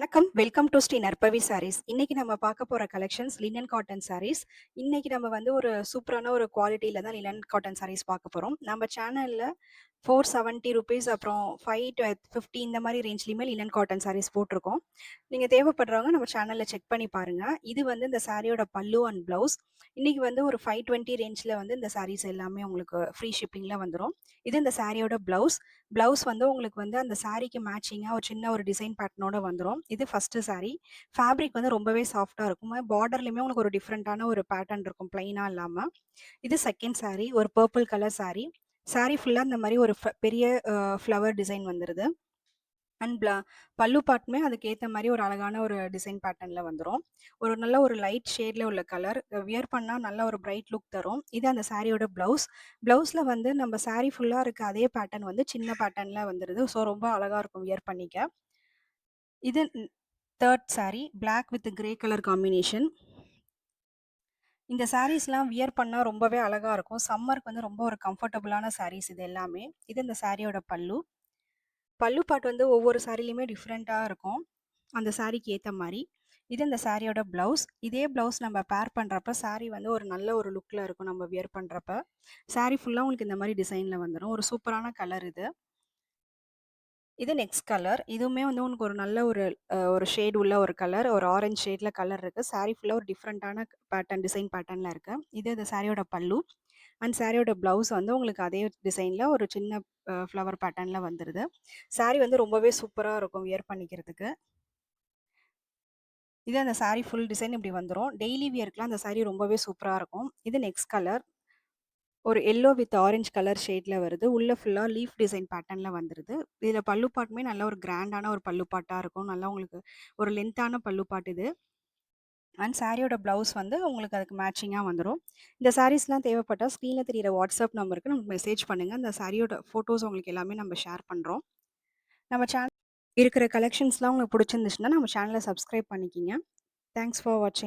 வணக்கம். Welcome to Sri நற்பவி சாரீஸ். இன்னைக்கு நம்ம பார்க்க போற கலெக்ஷன்ஸ் லினன் காட்டன் சாரீஸ். இன்னைக்கு நம்ம வந்து ஒரு சூப்பரான ஒரு குவாலிட்டில தான் லினன் காட்டன் சாரீஸ் பார்க்க போறோம். நம்ம சேனல்ல ₹470 அப்புறம் 5 to 50 இந்த மாரி ரேஞ்ச்லயுமே லினன் காட்டன் சாரீஸ் போட்டிருக்கோம். நீங்க தேவைப்படுறவங்க நம்ம சேனல்ல செக் பண்ணி பாருங்க. இது வந்து இந்த சாரியோட பல்லு அண்ட் பிளவுஸ். இன்னைக்கு வந்து ஒரு 520 ரேஞ்ச்ல வந்து இந்த சாரீஸ் எல்லாமே உங்களுக்கு ஃப்ரீ ஷிப்பிங்ல வந்துரும். இது இந்த சாரியோட பிளவுஸ். பிளவுஸ் வந்து உங்களுக்கு வந்து அந்த சாரிக்கு மேட்சிங்கா ஒரு சின்ன ஒரு டிசைன் பேட்டர்னோட வந்துரும். இது ஃபர்ஸ்ட்டு சாரி. ஃபேப்ரிக் வந்து ரொம்பவே சாஃப்ட்டா இருக்கும். பார்டர்லயுமே உங்களுக்கு ஒரு டிஃபரண்டான ஒரு பேட்டர்ன் இருக்கும். பிளைனா இல்லாம. இது செகண்ட் சாரி. ஒரு பர்பிள் கலர் சாரி. சாரி ஃபுல்லா இந்த மாரி ஒரு பெரிய ஃப்ளவர் டிசைன் வந்துருது. அண்ட் பல்லு பார்ட்டுமே அதுக்கேத்த மாரி ஒரு அழகான ஒரு டிசைன் பேட்டர்ன்ல வந்துரும். ஒரு நல்ல ஒரு லைட் ஷேட்ல உள்ள கலர். வியர் பண்ணா நல்ல ஒரு பிரைட் லுக் தரும். இது அந்த சாரியோட பிளவுஸ். பிளவுஸ்ல வந்து நம்ம சாரி ஃபுல்லா இருக்க அதே பேட்டர்ன் வந்து சின்ன பேட்டர்ன்ல வந்துருது. ஸோ ரொம்ப அழகா இருக்கும் வியர் பண்ணிக்க. இது third sari. Black with grey colour combination. இந்த சாரீஸ்லாம் வியர் பண்ணா ரொம்பவே அழகா இருக்கும். சம்மருக்கு வந்து ரொம்ப ஒரு கம்ஃபர்டபுளான சாரீஸ் இது எல்லாமே. இது இந்த சாரியோட பல்லு. பல்லு பார்ட் வந்து ஒவ்வொரு சாரிலயுமே டிஃப்ரெண்ட்டா இருக்கும். அந்த சாரிக்கு ஏத்த மாரி. இது இந்த சாரியோட பிளவுஸ். இதே பிளவுஸ் நம்ம பேர் பண்றப்ப சாரி வந்து ஒரு நல்ல ஒரு லுக்ல இருக்கும் நம்ம வியர் பண்றப்ப. சாரி ஃபுல்லா உங்களுக்கு இந்த மாரி டிசைன்ல வந்துரும். ஒரு சூப்பரான கலர் இது. இது நெக்ஸ்ட் கலர். இதுவுமே வந்து உனக்கு ஒரு நல்ல ஒரு ஷேட் உள்ள ஒரு கலர். ஒரு ஆரஞ்ச் ஷேட்ல கலர் இருக்கு. சாரி ஃபுல்லா ஒரு டிஃப்ரெண்ட்டான பேட்டர்ன் டிசைன் பேட்டர்ன்ல இருக்கு. இது இந்த சாரியோட பல்லு. அண்ட் சாரியோட பிளவுஸ் வந்து உங்களுக்கு அதே டிசைன்ல ஒரு சின்ன ஃப்ளவர் பேட்டர்ன்ல வந்துருது. சாரி வந்து ரொம்பவே சூப்பரா இருக்கும் வியர் பண்ணிக்கிறதுக்கு. இது அந்த சாரி ஃபுல் டிசைன் இப்படி வந்துரும். டெய்லி வியர்க்குலாம் அந்த சாரி ரொம்பவே சூப்பரா இருக்கும். இது நெக்ஸ்ட் கலர். ஒரு எல்லோ வித் ஆரஞ்ச் கலர் ஷேட்ல வருது. உள்ள ஃபுல்லா லீஃப் டிசைன் பேட்டர்ன்ல வந்துருது. இதுல பல்லு பார்ட்டுமே நல்ல ஒரு கிராண்டான ஒரு பல்லு பார்ட்டா இருக்கும். நல்லா உங்களுக்கு ஒரு லென்த்தான பல்லு பார்ட் இது. அண்ட் சாரியோட பிளவுஸ் வந்து உங்களுக்கு அதுக்கு மேட்சிங்கா வந்துரும். இந்த சாரீஸ்லாம் தேவைப்பட்டா ஸ்க்ரீன்ல தெரியிற வாட்ஸ்அப் நம்பருக்கு நமக்கு மெசேஜ் பண்ணுங்க. அந்த சாரியோட ஃபோட்டோஸ் உங்களுக்கு எல்லாமே நம்ம ஷேர் பண்றோம். நம்ம சேனல் இருக்கிற கலெக்ஷன்ஸ்லாம் உங்களுக்கு பிடிச்சிருந்துச்சுன்னா நம்ம சேனல சப்ஸ்கிரைப் பண்ணிக்கிங்க. தேங்க்ஸ் ஃபார் வாட்சிங்.